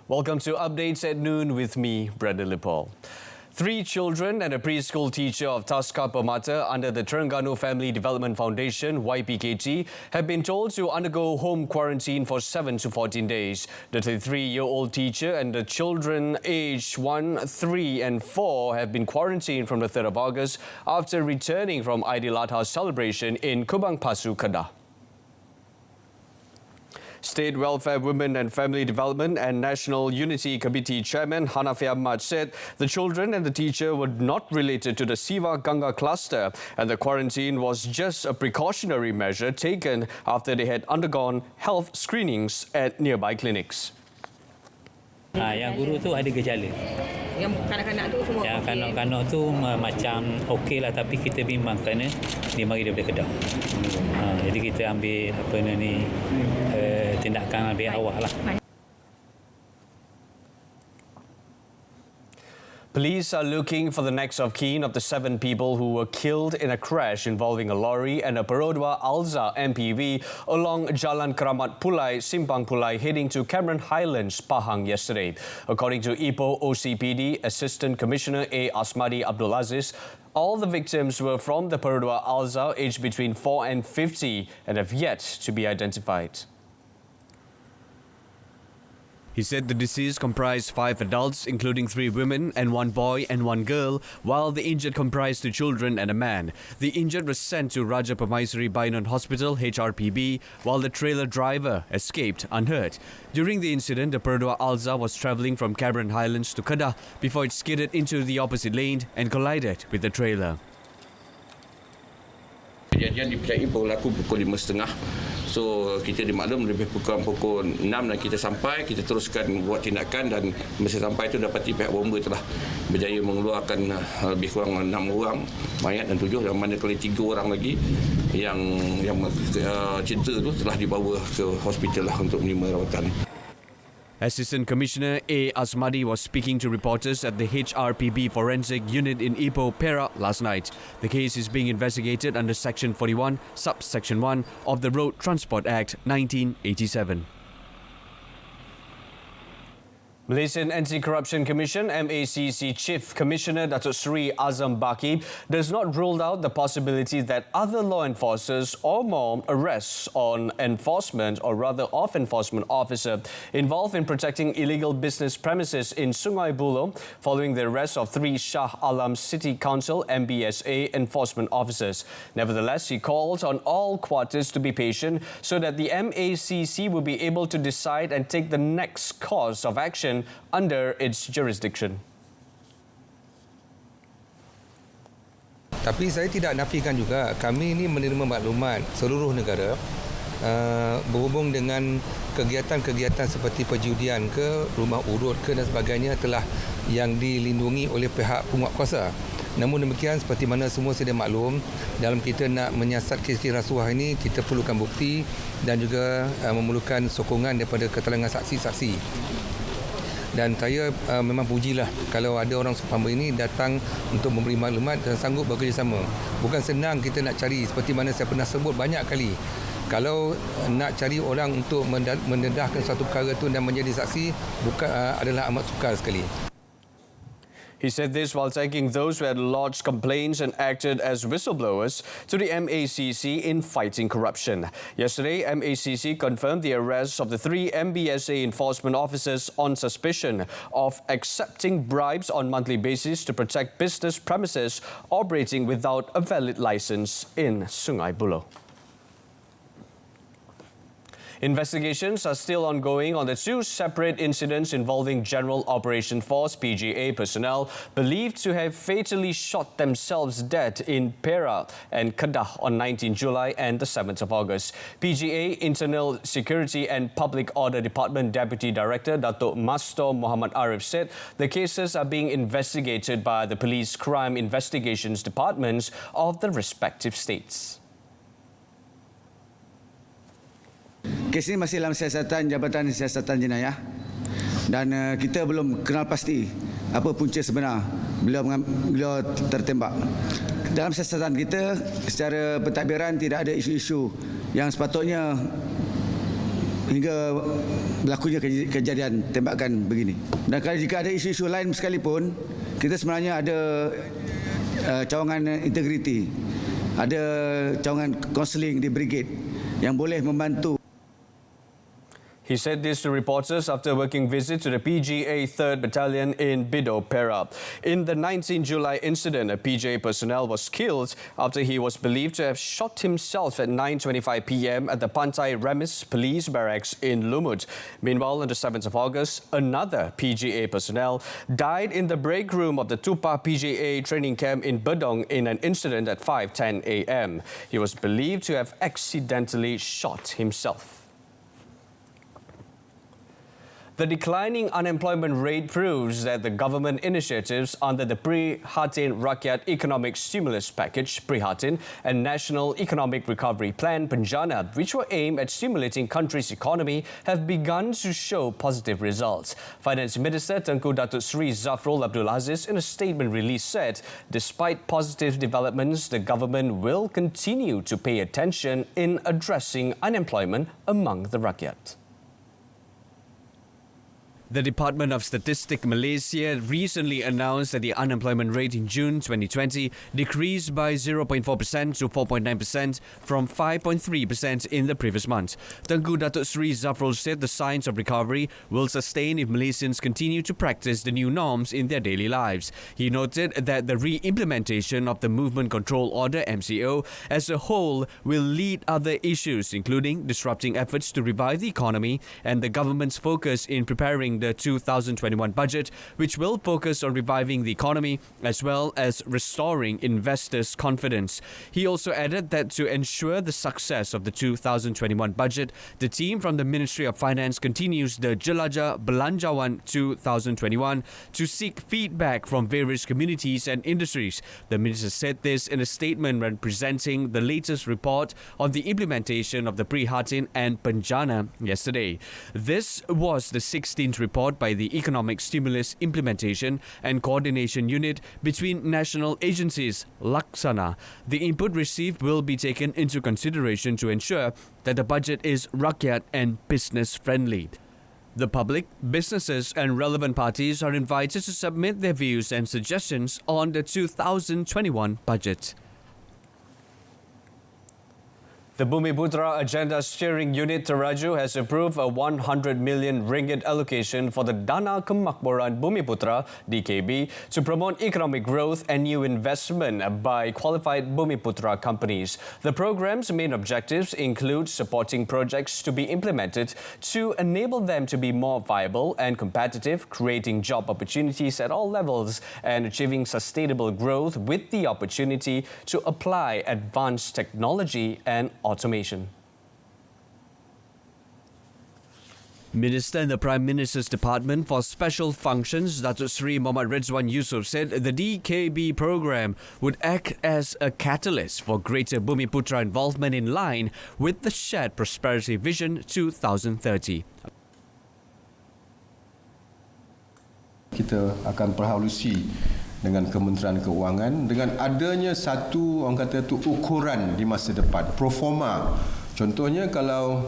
Welcome to Updates at Noon with me, Brendan Lipol. 3 children and a preschool teacher of Taska Permata under the Terengganu Family Development Foundation, YPKT, have been told to undergo home quarantine for 7 to 14 days. The 33-year-old teacher and the children aged 1, 3 and 4 have been quarantined from the 3rd of August after returning from Aidil-Adha celebration in Kubang Pasu, Kedah. State Welfare, Women and Family Development and National Unity Committee Chairman Hanafi Ahmad said the children and the teacher were not related to the Siva Ganga cluster and the quarantine was just a precautionary measure taken after they had undergone health screenings at nearby clinics. Yang guru tu ada gejala. Yang kanak-kanak tu semua yang kanak-kanak tu macam okey lah, tapi kita bimbang kerana dia mari daripada Kedah. Jadi kita ambil tindakan lebih awal lah. Police are looking for the next of kin of the 7 people who were killed in a crash involving a lorry and a Perodua Alza MPV along Jalan Keramat Pulai, Simpang Pulai, heading to Cameron Highlands, Pahang yesterday. According to Ipoh OCPD Assistant Commissioner A. Asmadi Abdul Aziz, all the victims were from the Perodua Alza, aged between 4 and 50, and have yet to be identified. He said the deceased comprised 5 adults, including 3 women and 1 boy and 1 girl, while the injured comprised 2 children and a man. The injured was sent to Raja Permaisuri Bainon Hospital, HRPB, while the trailer driver escaped unhurt. During the incident, the Perodua Alza was travelling from Cameron Highlands to Kedah before it skidded into the opposite lane and collided with the trailer. Kejadian dipercayai berlaku pukul 5.30. So kita dimaklum lebih kurang pukul 6 dan kita sampai, kita teruskan buat tindakan dan masa sampai itu dapati pihak bomba telah berjaya mengeluarkan lebih kurang 6 orang mayat dan 7, dan manakala 3 orang lagi yang cedera itu telah dibawa ke hospital lah untuk menerima rawatan. Assistant Commissioner A. Asmadi was speaking to reporters at the HRPB Forensic Unit in Ipoh, Perak last night. The case is being investigated under Section 41, Subsection 1 of the Road Transport Act 1987. Malaysian Anti-Corruption Commission MACC Chief Commissioner Datuk Seri Azam Baki does not rule out the possibility that other law enforcers or more arrests on enforcement officer involved in protecting illegal business premises in Sungai Buloh following the arrest of 3 Shah Alam City Council MBSA enforcement officers. Nevertheless, he called on all quarters to be patient so that the MACC will be able to decide and take the next course of action under its jurisdiction. Tapi saya tidak nafikan juga, kami ini menerima maklumat seluruh negara berhubung dengan kegiatan-kegiatan seperti perjudian ke, rumah urut ke dan sebagainya telah yang dilindungi oleh pihak penguatkuasa. Namun demikian, seperti mana semua sedia maklum, dalam kita nak menyiasat kes-kes rasuah ini, kita perlukan bukti dan juga memerlukan sokongan daripada keterangan saksi-saksi. Dan saya memang pujilah kalau ada orang seumpama ini datang untuk memberi maklumat dan sanggup bekerjasama. Bukan senang kita nak cari, seperti mana saya pernah sebut banyak kali. Kalau nak cari orang untuk mendedahkan satu perkara itu dan menjadi saksi adalah amat sukar sekali. He said this while thanking those who had lodged complaints and acted as whistleblowers to the MACC in fighting corruption. Yesterday, MACC confirmed the arrest of the 3 MBSA enforcement officers on suspicion of accepting bribes on monthly basis to protect business premises operating without a valid license in Sungai Buloh. Investigations are still ongoing on the 2 separate incidents involving General Operation Force PGA personnel believed to have fatally shot themselves dead in Perak and Kedah on 19 July and the 7th of August. PGA Internal Security and Public Order Department Deputy Director Datuk Mastor Muhammad Arif said the cases are being investigated by the Police Crime Investigations Departments of the respective states. Kes ini masih dalam siasatan Jabatan Siasatan Jenayah dan kita belum kenal pasti apa punca sebenar beliau tertembak. Dalam siasatan kita, secara pentadbiran tidak ada isu-isu yang sepatutnya hingga berlakunya kejadian tembakan begini. Dan kalau jika ada isu-isu lain sekalipun, kita sebenarnya ada cawangan integriti, ada cawangan kaunseling di brigade yang boleh membantu. He said this to reporters after a working visit to the PGA 3rd Battalion in Bido, Perak. In the 19 July incident, a PGA personnel was killed after he was believed to have shot himself at 9:25 p.m. at the Pantai Remis Police Barracks in Lumut. Meanwhile, on the 7th of August, another PGA personnel died in the break room of the Tupa PGA training camp in Bedong in an incident at 5:10 a.m. He was believed to have accidentally shot himself. The declining unemployment rate proves that the government initiatives under the Prihatin Rakyat Economic Stimulus Package, Prihatin, and National Economic Recovery Plan, Penjana, which were aimed at stimulating country's economy, have begun to show positive results. Finance Minister Tengku Datuk Seri Zafrul Abdul Aziz, in a statement released, said, despite positive developments, the government will continue to pay attention in addressing unemployment among the Rakyat. The Department of Statistics Malaysia recently announced that the unemployment rate in June 2020 decreased by 0.4% to 4.9% from 5.3% in the previous month. Tengku Datuk Seri Zafrul said the signs of recovery will sustain if Malaysians continue to practice the new norms in their daily lives. He noted that the re-implementation of the Movement Control Order MCO as a whole will lead other issues, including disrupting efforts to revive the economy and the government's focus in preparing the 2021 budget, which will focus on reviving the economy as well as restoring investors' confidence. He also added that to ensure the success of the 2021 budget, the team from the Ministry of Finance continues the Jelajah Belanjawan 2021 to seek feedback from various communities and industries. The minister said this in a statement when presenting the latest report on the implementation of the Prihatin and Penjana yesterday. This was the 16th report by the Economic Stimulus Implementation and Coordination Unit between national agencies, Laksana. The input received will be taken into consideration to ensure that the budget is rakyat and business friendly. The public, businesses and relevant parties are invited to submit their views and suggestions on the 2021 budget. The Bumiputra Agenda Steering Unit Teraju has approved a 100 million ringgit allocation for the Dana Kemakmuran Bumiputra (DKB) to promote economic growth and new investment by qualified Bumiputra companies. The program's main objectives include supporting projects to be implemented to enable them to be more viable and competitive, creating job opportunities at all levels, and achieving sustainable growth with the opportunity to apply advanced technology and automation. Minister in the Prime Minister's Department for Special Functions, Datuk Seri Mohammad Rizwan Yusof, said the DKB program would act as a catalyst for greater Bumiputra involvement in line with the Shared Prosperity Vision 2030. Kita akan perhalusi dengan Kementerian Keuangan dengan adanya satu orang kata tu ukuran di masa depan, proforma. Contohnya kalau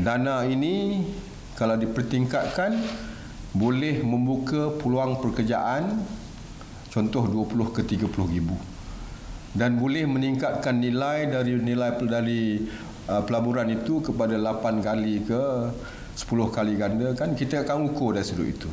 dana ini kalau dipertingkatkan boleh membuka peluang pekerjaan contoh 20 ke 30 ribu dan boleh meningkatkan nilai dari pelaburan itu kepada 8 kali ke 10 kali ganda, kan kita akan ukur dari sudut itu.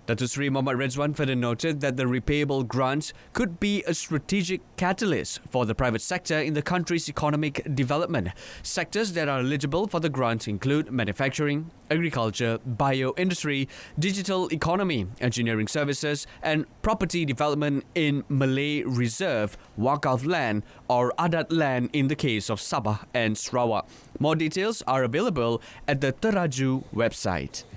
Datuk Seri Mohammad Rizwan further noted that the repayable grants could be a strategic catalyst for the private sector in the country's economic development. Sectors that are eligible for the grant include manufacturing, agriculture, bioindustry, digital economy, engineering services, and property development in Malay Reserve, Wakaf land, or Adat land in the case of Sabah and Sarawak. More details are available at the Teraju website.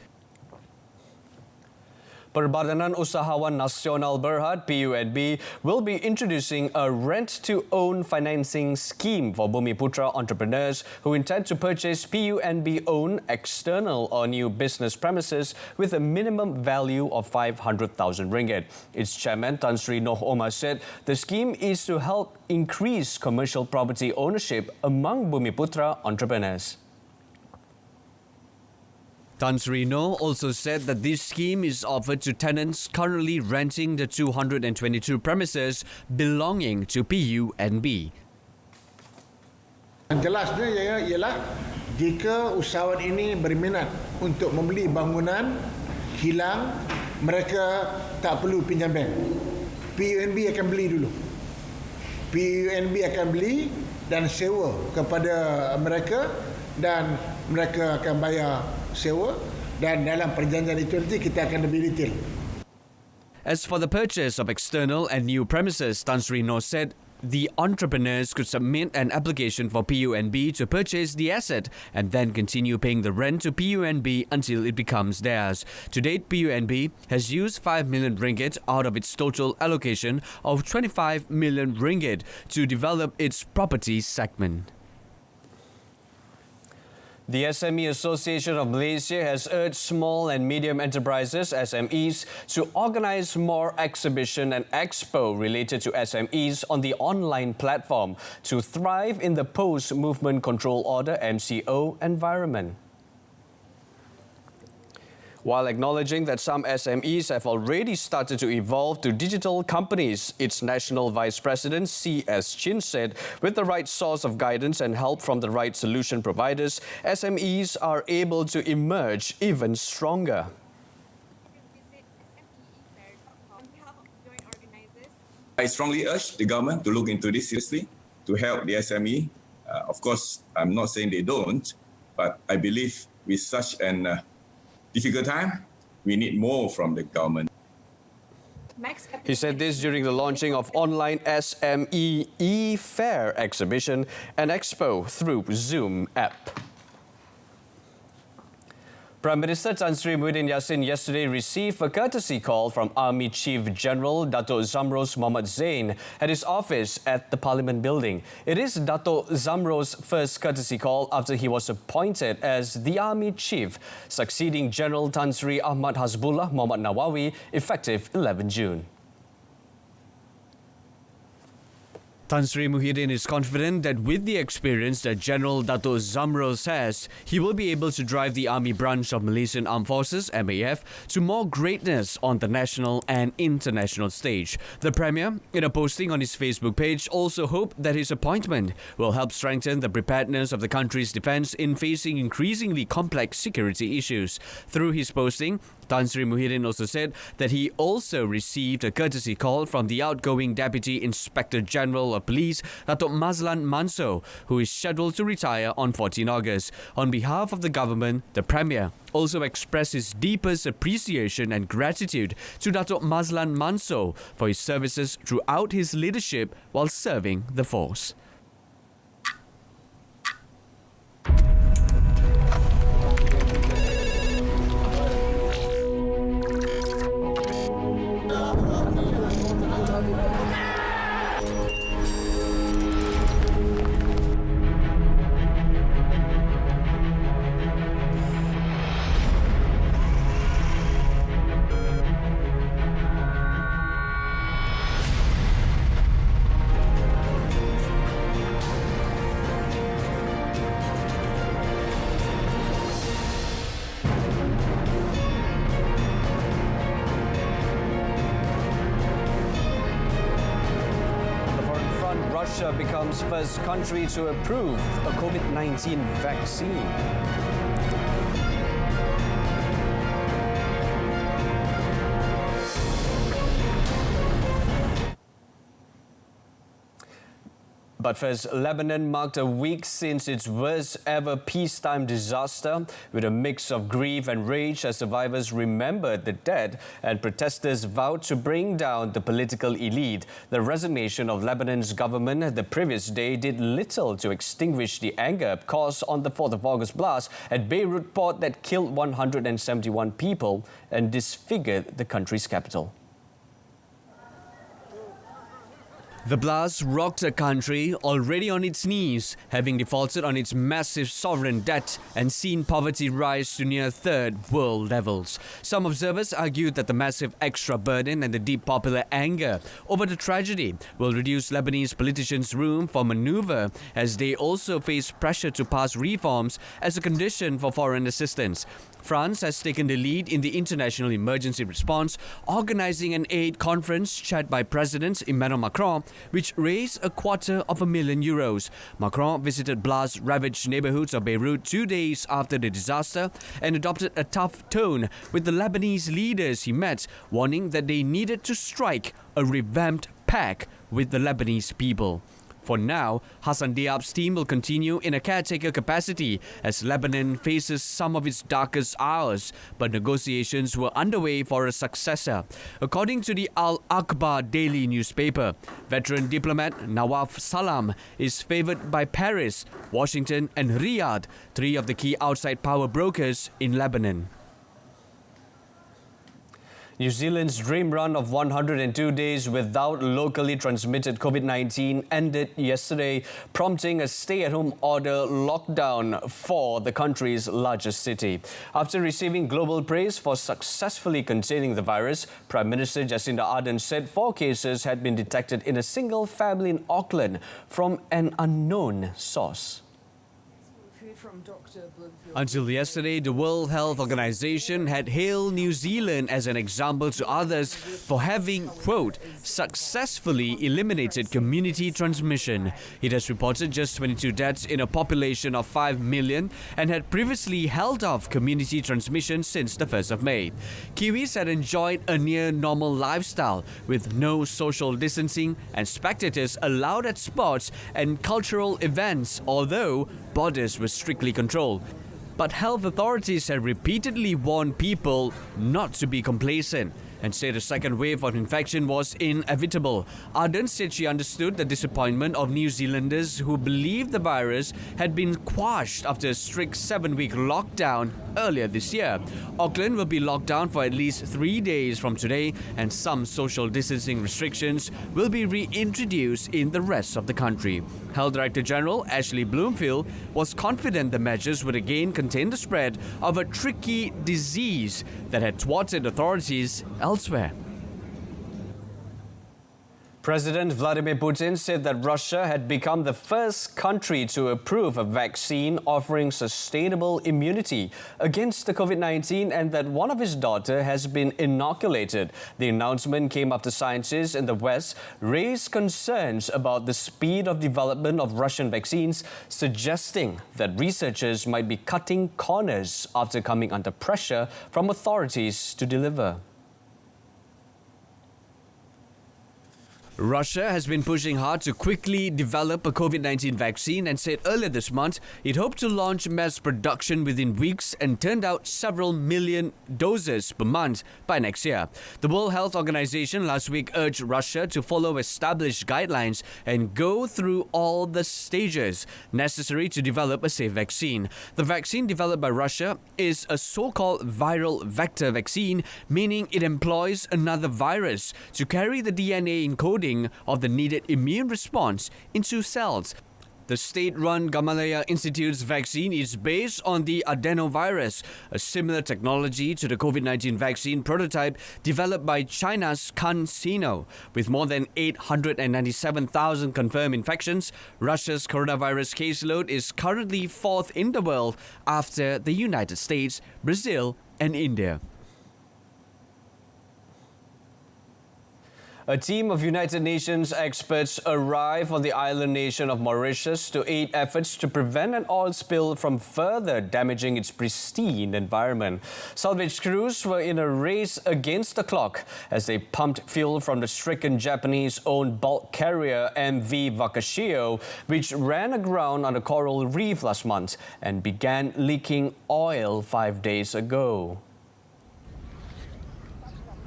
Perbadanan Usahawan Nasional Berhad (PUNB) will be introducing a rent-to-own financing scheme for Bumiputra entrepreneurs who intend to purchase PUNB-owned external or new business premises with a minimum value of 500,000 ringgit. Its chairman, Tan Sri Noh Omar, said the scheme is to help increase commercial property ownership among Bumiputra entrepreneurs. Tan Sri Noh also said that this scheme is offered to tenants currently renting the 222 premises belonging to PUNB. Yang jelasnya ialah jika usahawan ini berminat untuk membeli bangunan hilang, mereka tak perlu pinjam bank. PUNB akan beli dulu. PUNB akan beli dan sewa kepada mereka dan mereka akan bayar sewa dan dalam perjanjian itu nanti kita akan lebih detail. As for the purchase of external and new premises, Tan Sri Noh said the entrepreneurs could submit an application for PUNB to purchase the asset and then continue paying the rent to PUNB until it becomes theirs. To date, PUNB has used 5 million ringgit out of its total allocation of 25 million ringgit to develop its property segment. The SME Association of Malaysia has urged small and medium enterprises, SMEs, to organize more exhibition and expo related to SMEs on the online platform to thrive in the post-movement control order MCO environment. While acknowledging that some SMEs have already started to evolve to digital companies, its National Vice President C.S. Chin said, with the right source of guidance and help from the right solution providers, SMEs are able to emerge even stronger. I strongly urge the government to look into this seriously to help the SME. Of course, I'm not saying they don't, but I believe with such an difficult time, we need more from the government. He said this during the launching of online SME e-Fair exhibition and expo through Zoom app. Prime Minister Tan Sri Muhyiddin Yassin yesterday received a courtesy call from Army Chief General Dato' Zamros Mohammad Zain at his office at the Parliament building. It is Dato' Zamros' first courtesy call after he was appointed as the Army Chief, succeeding General Tan Sri Ahmad Hasbullah Muhammad Nawawi effective 11 June. Tan Sri Muhyiddin is confident that with the experience that General Dato' Zamros has, he will be able to drive the Army branch of Malaysian Armed Forces, MAF, to more greatness on the national and international stage. The Premier, in a posting on his Facebook page, also hoped that his appointment will help strengthen the preparedness of the country's defence in facing increasingly complex security issues. Through his posting, Tan Sri Muhyiddin also said that he also received a courtesy call from the outgoing Deputy Inspector General of Police, Dato' Mazlan Manso, who is scheduled to retire on 14 August. On behalf of the government, the Premier also expressed his deepest appreciation and gratitude to Dato' Mazlan Manso for his services throughout his leadership while serving the force. Russia becomes first country to approve a COVID-19 vaccine. But first, Lebanon marked a week since its worst ever peacetime disaster, with a mix of grief and rage as survivors remembered the dead and protesters vowed to bring down the political elite. The resignation of Lebanon's government the previous day did little to extinguish the anger caused on the 4th of August blast at Beirut port that killed 171 people and disfigured the country's capital. The blast rocked a country already on its knees, having defaulted on its massive sovereign debt and seen poverty rise to near third world levels. Some observers argued that the massive extra burden and the deep popular anger over the tragedy will reduce Lebanese politicians' room for maneuver as they also face pressure to pass reforms as a condition for foreign assistance. France has taken the lead in the international emergency response, organizing an aid conference chaired by President Emmanuel Macron, which raised €250,000. Macron visited blast-ravaged neighborhoods of Beirut 2 days after the disaster and adopted a tough tone with the Lebanese leaders he met, warning that they needed to strike a revamped pact with the Lebanese people. For now, Hassan Diab's team will continue in a caretaker capacity as Lebanon faces some of its darkest hours, but negotiations were underway for a successor. According to the Al-Akhbar daily newspaper, veteran diplomat Nawaf Salam is favoured by Paris, Washington and Riyadh, three of the key outside power brokers in Lebanon. New Zealand's dream run of 102 days without locally transmitted COVID-19 ended yesterday, prompting a stay-at-home order lockdown for the country's largest city. After receiving global praise for successfully containing the virus, Prime Minister Jacinda Ardern said 4 cases had been detected in a single family in Auckland from an unknown source. Until yesterday, the World Health Organization had hailed New Zealand as an example to others for having, quote, successfully eliminated community transmission. It has reported just 22 deaths in a population of 5 million and had previously held off community transmission since the 1st of May. Kiwis had enjoyed a near-normal lifestyle with no social distancing and spectators allowed at sports and cultural events, although borders were strictly controlled. But health authorities have repeatedly warned people not to be complacent and said a second wave of infection was inevitable. Ardern said she understood the disappointment of New Zealanders who believed the virus had been quashed after a strict 7-week lockdown earlier this year. Auckland will be locked down for at least 3 days from today, and some social distancing restrictions will be reintroduced in the rest of the country. Health Director General Ashley Bloomfield was confident the measures would again contain the spread of a tricky disease that had thwarted authorities elsewhere. President Vladimir Putin said that Russia had become the first country to approve a vaccine offering sustainable immunity against the COVID-19 and that one of his daughters has been inoculated. The announcement came after scientists in the West raised concerns about the speed of development of Russian vaccines, suggesting that researchers might be cutting corners after coming under pressure from authorities to deliver. Russia has been pushing hard to quickly develop a COVID-19 vaccine and said earlier this month it hoped to launch mass production within weeks and turned out several million doses per month by next year. The World Health Organization last week urged Russia to follow established guidelines and go through all the stages necessary to develop a safe vaccine. The vaccine developed by Russia is a so-called viral vector vaccine, meaning it employs another virus to carry the DNA encoding of the needed immune response into cells. The state-run Gamaleya Institute's vaccine is based on the adenovirus, a similar technology to the COVID-19 vaccine prototype developed by China's CanSino. With more than 897,000 confirmed infections, Russia's coronavirus caseload is currently 4th in the world after the United States, Brazil and India. A team of United Nations experts arrived on the island nation of Mauritius to aid efforts to prevent an oil spill from further damaging its pristine environment. Salvage crews were in a race against the clock as they pumped fuel from the stricken Japanese-owned bulk carrier MV Wakashio, which ran aground on a coral reef last month and began leaking oil 5 days ago.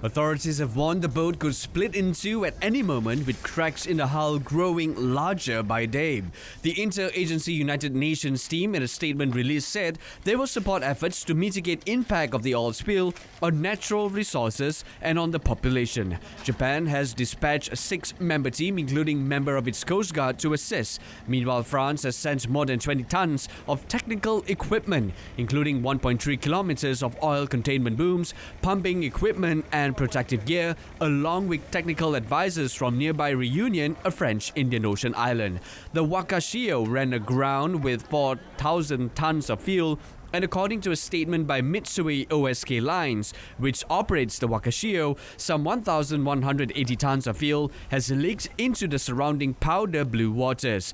Authorities have warned the boat could split in two at any moment, with cracks in the hull growing larger by day. The Interagency United Nations team, in a statement released, said they will support efforts to mitigate impact of the oil spill on natural resources and on the population. Japan has dispatched a 6-member team, including member of its Coast Guard, to assist. Meanwhile, France has sent more than 20 tons of technical equipment, including 1.3 kilometers of oil containment booms, pumping equipment and protective gear, along with technical advisors from nearby Reunion, a French Indian Ocean island. The Wakashio ran aground with 4,000 tons of fuel, and according to a statement by Mitsui OSK Lines, which operates the Wakashio, some 1,180 tons of fuel has leaked into the surrounding powder blue waters.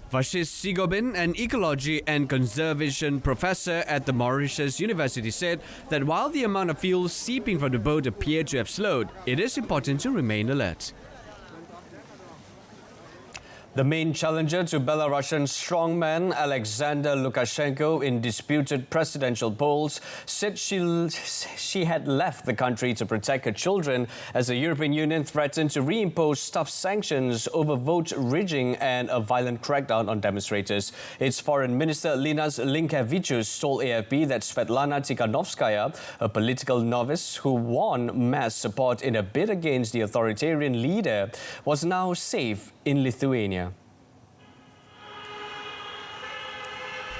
Vashis Sigobin, an ecology and conservation professor at the Mauritius University, said that while the amount of fuel seeping from the boat appeared to have slowed, it is important to remain alert. The main challenger to Belarusian strongman Alexander Lukashenko in disputed presidential polls said she had left the country to protect her children as the European Union threatened to reimpose tough sanctions over vote rigging and a violent crackdown on demonstrators. Its foreign minister Linas Linkevicius told AFP that Svetlana Tikhanovskaya, a political novice who won mass support in a bid against the authoritarian leader, was now safe in Lithuania.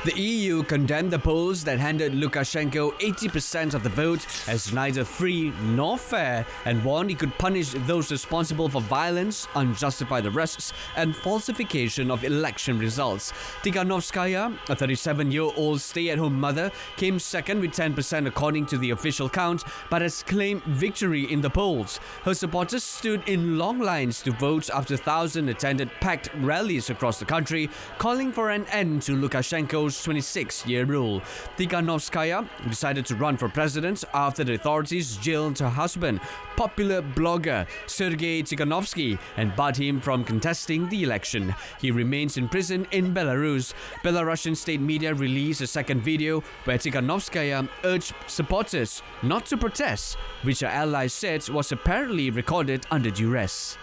The EU condemned the polls that handed Lukashenko 80% of the vote as neither free nor fair, and warned it could punish those responsible for violence, unjustified arrests and falsification of election results. Tikhanovskaya, a 37-year-old stay-at-home mother, came second with 10% according to the official count, but has claimed victory in the polls. Her supporters stood in long lines to vote after thousands attended packed rallies across the country, calling for an end to Lukashenko's 26-year rule. Tikhanovskaya decided to run for president after the authorities jailed her husband, popular blogger Sergei Tikhanovsky, and barred him from contesting the election. He remains in prison in Belarus. Belarusian state media released a second video where Tikhanovskaya urged supporters not to protest, which her allies said was apparently recorded under duress.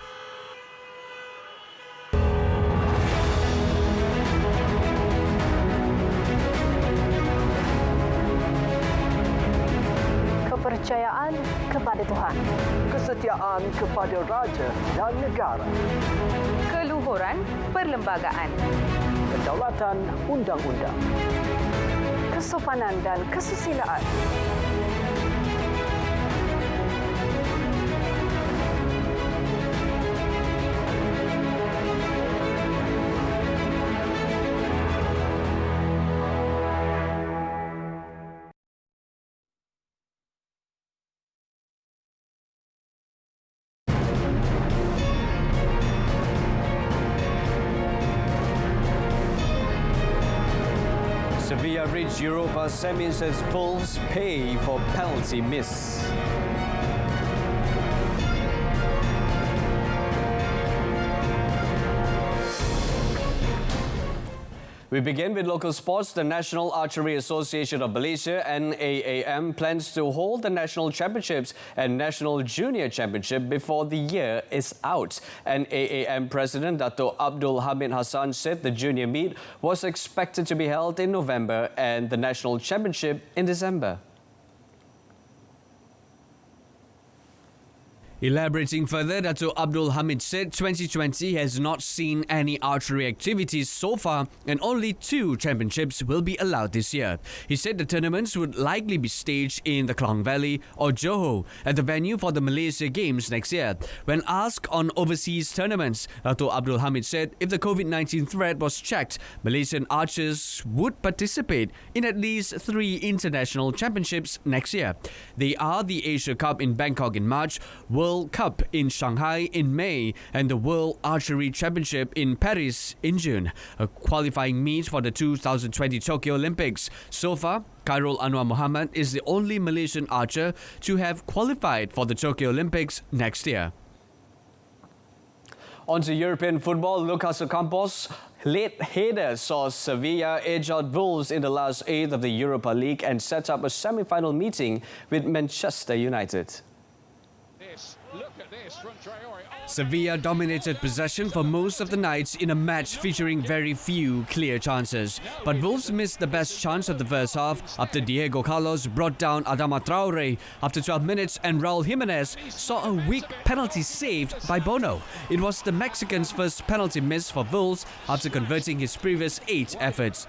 Kepercayaan kepada Tuhan, kesetiaan kepada raja dan negara, keluhuran perlembagaan, kedaulatan undang-undang, kesopanan dan kesusilaan. Sevilla reached Europa semis as Wolves pay for penalty miss. We begin with local sports. The National Archery Association of Malaysia, NAAM, plans to hold the National Championships and National Junior Championship before the year is out. NAAM President Dato' Abdul Hamid Hassan said the junior meet was expected to be held in November and the National Championship in December. Elaborating further, Dato' Abdul Hamid said 2020 has not seen any archery activities so far and only 2 championships will be allowed this year. He said the tournaments would likely be staged in the Klang Valley or Johor at the venue for the Malaysia Games next year. When asked on overseas tournaments, Dato' Abdul Hamid said if the COVID-19 threat was checked, Malaysian archers would participate in at least 3 international championships next year. They are the Asia Cup in Bangkok in March, World Cup in Shanghai in May, and the World Archery Championship in Paris in June, a qualifying meet for the 2020 Tokyo Olympics. So far, Khairul Anwar Muhammad is the only Malaysian archer to have qualified for the Tokyo Olympics next year. On to European football, Lucas Ocampos' late header saw Sevilla edge out Wolves in the last 8th of the Europa League and set up a semi-final meeting with Manchester United. Sevilla dominated possession for most of the night in a match featuring very few clear chances. But Wolves missed the best chance of the first half after Diego Carlos brought down Adama Traore after 12 minutes and Raul Jimenez saw a weak penalty saved by Bono. It was the Mexican's first penalty miss for Wolves after converting his previous 8 efforts.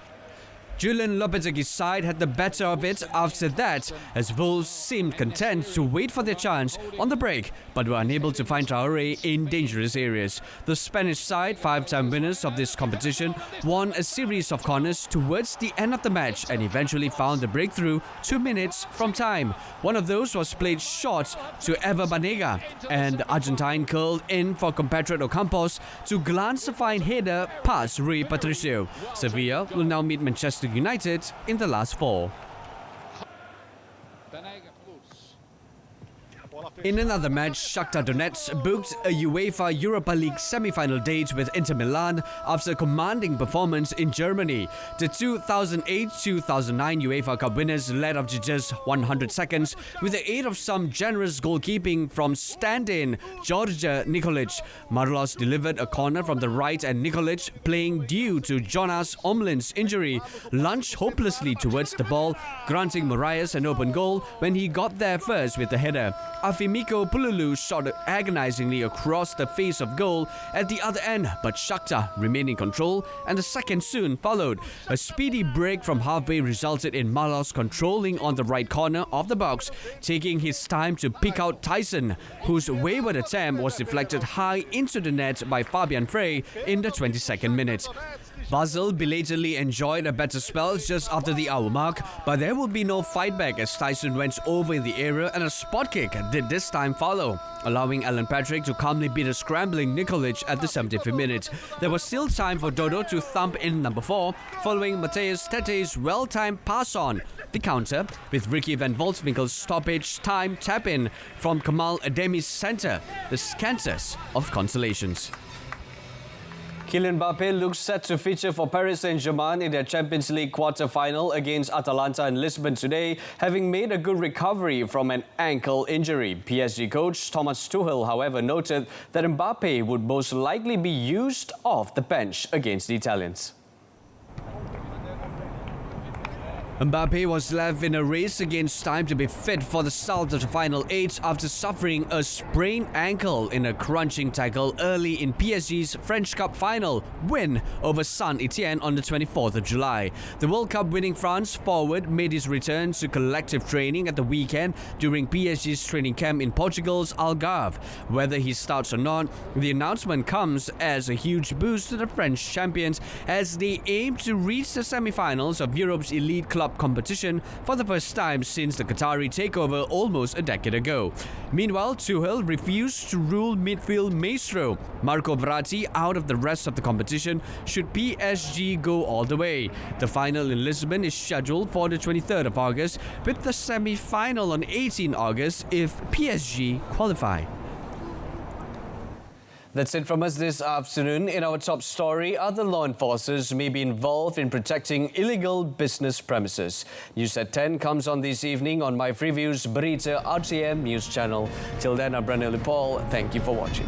Julian Lopetegui's side had the better of it after that, as Wolves seemed content to wait for their chance on the break, but were unable to find Traore in dangerous areas. The Spanish side, 5-time winners of this competition, won a series of corners towards the end of the match and eventually found the breakthrough 2 minutes from time. One of those was played short to Ever Banega, and the Argentine curled in for compatriot Ocampos to glance a fine header past Rui Patricio. Sevilla will now meet Manchester United in the last 4. In another match, Shakhtar Donetsk booked a UEFA Europa League semi-final date with Inter Milan after a commanding performance in Germany. The 2008-2009 UEFA Cup winners led up to just 100 seconds with the aid of some generous goalkeeping from stand-in Georgia Nikolic. Marlos delivered a corner from the right and Nikolic, playing due to Jonas Omlin's injury, lunged hopelessly towards the ball, granting Marias an open goal when he got there first with the header. Afimiko Pululu shot agonizingly across the face of goal at the other end, but Shakhtar remained in control and the second soon followed. A speedy break from halfway resulted in Marlos controlling on the right corner of the box, taking his time to pick out Tyson, whose wayward attempt was deflected high into the net by Fabian Frey in the 22nd minute. Basel belatedly enjoyed a better spell just after the hour mark, but there will be no fight back as Tyson went over in the area and a spot kick did this time follow, allowing Alan Patrick to calmly beat a scrambling Nikolic at the 75th minute. There was still time for Dodo to thump in number 4, following Mateus Tete's well-timed pass on the counter, with Ricky van Volswinkel's stoppage time tap-in from Kamal Ademi's centre, the scantest of consolations. Kylian Mbappe looks set to feature for Paris Saint-Germain in their Champions League quarter-final against Atalanta in Lisbon today, having made a good recovery from an ankle injury. PSG coach Thomas Tuchel, however, noted that Mbappe would most likely be used off the bench against the Italians. Mbappe was left in a race against time to be fit for the start of the final 8 after suffering a sprained ankle in a crunching tackle early in PSG's French Cup final win over Saint-Etienne on the 24th of July. The World Cup winning France forward made his return to collective training at the weekend during PSG's training camp in Portugal's Algarve. Whether he starts or not, the announcement comes as a huge boost to the French champions as they aim to reach the semi-finals of Europe's elite club competition for the first time since the Qatari takeover almost a decade ago. Meanwhile, Tuchel refused to rule midfield maestro Marco Verratti out of the rest of the competition should PSG go all the way. The final in Lisbon is scheduled for the 23rd of August, with the semi-final on 18 August if PSG qualify. That's it from us this afternoon. In our top story, other law enforcers may be involved in protecting illegal business premises. News at 10 comes on this evening on My Freeview's Berita RTM News channel. Till then, I'm Brandon Paul. Thank you for watching.